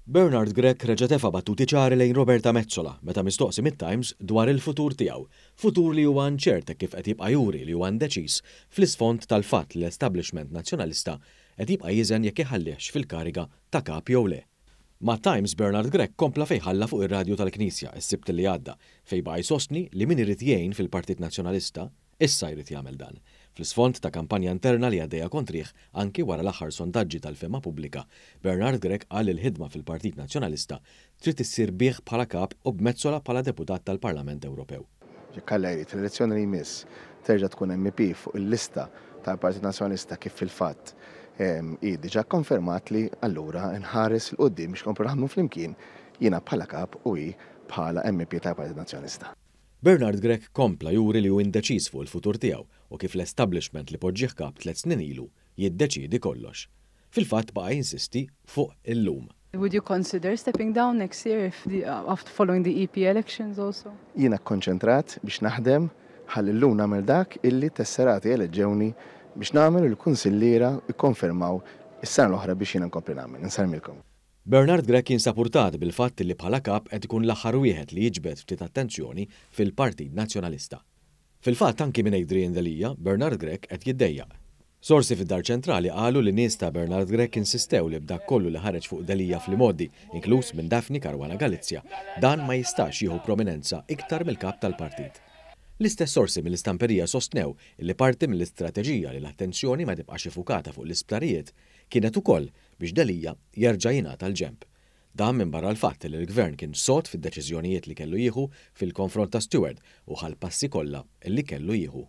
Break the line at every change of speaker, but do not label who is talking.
Bernard Grech reġa' tefa' battuti ċari lejn Roberta Mezzola meta mistoqsi mit-Times dwar il-futur tiegħu, futur li huwa nċert kif qed jibqa' juri li huwa ndeċiż fl-isfond tal-fatt li l-establishment nazzjonalista qed jibqa' jiżen jekk iħallihx fil-kariga ta' kap jew le. Ma' Times Bernard Grech kompla fejn ħalla fuq ir-radju tal-Knisja s-Sibt li għadda fejn baqa' jsostni li min irid jgħin fil-Partit Nazzjonalista issa jrid jagħmel dan. Fl-isfond ta' kampanja interna li għaddejja kontrih anki wara l-aħħar sondaġġi tal-fema pubblika, Bernard Grech qal li l-ħidma fil-Partit Nazzjonalista trid issir bih bħala kap u b'Mezzola bħala deputat tal-Parlament Ewropew.
Jekk Alla jrid l-elezzjoni li jmiss terġa' tkun MP fuq il-lista tal-Partit Nazzjonalista kif fil-fatt hi diġà konfermat li allura nħares il qudiem biex komplu naħdmu flimkien jiena bħala kap u hi bħala MP tal-Partit Nazzjonalista.
Bernard Grech kompla juri li hu indeċiż fuq il-futur tiegħu u kif l-establishment li poġġih kap 3 snin ilu jiddeċiedi kollox. Fil-fatt baqa' jinsisti fuq illum.
Would you consider stepping down next year after following the EP elections also?
Jiena kkonċentrat biex naħdem ħalli llum nagħmel dak illi tesserati eleġġewni biex nagħmel il-kunsilliera jikkonfermaw is-sena l-oħra biex jiena nkompli nagħmel. Insarmilkom.
Bernard Grech jinsapurtat bil-fatt li bħala kap qed ikun l-aħħar wieħed li jiġbed ftit attenzjoni fil-Partit Nazzjonalista. Fil-fatt anki minn Adrian Delija, Bernard Grech qed jiddejjaq. Sorsi fid-Dar Ċentrali qalu li nies ta' Bernard Grech insistew li b'dak kollu li ħareġ fuq Delija fl-modi, inkluż minn Daphne Caruana Galizia, dan ma jistax jieħu prominenza iktar mill-kap tal-partit. L-istess sorsi mill-istamperija sostnew li parti mill-istrateġija li l-attenzjoni ma tibqax ifukata fuq l-isptarijiet kienet ukoll biex Delija jerġa' jingħata l-ġenb. Dan minn barra l-fatt li l-Gvern kien sod fid-deċiżjonijiet li kellu jieħu fil-konfront ta' Stewart u ħall-passi kollha li kellu jieħu.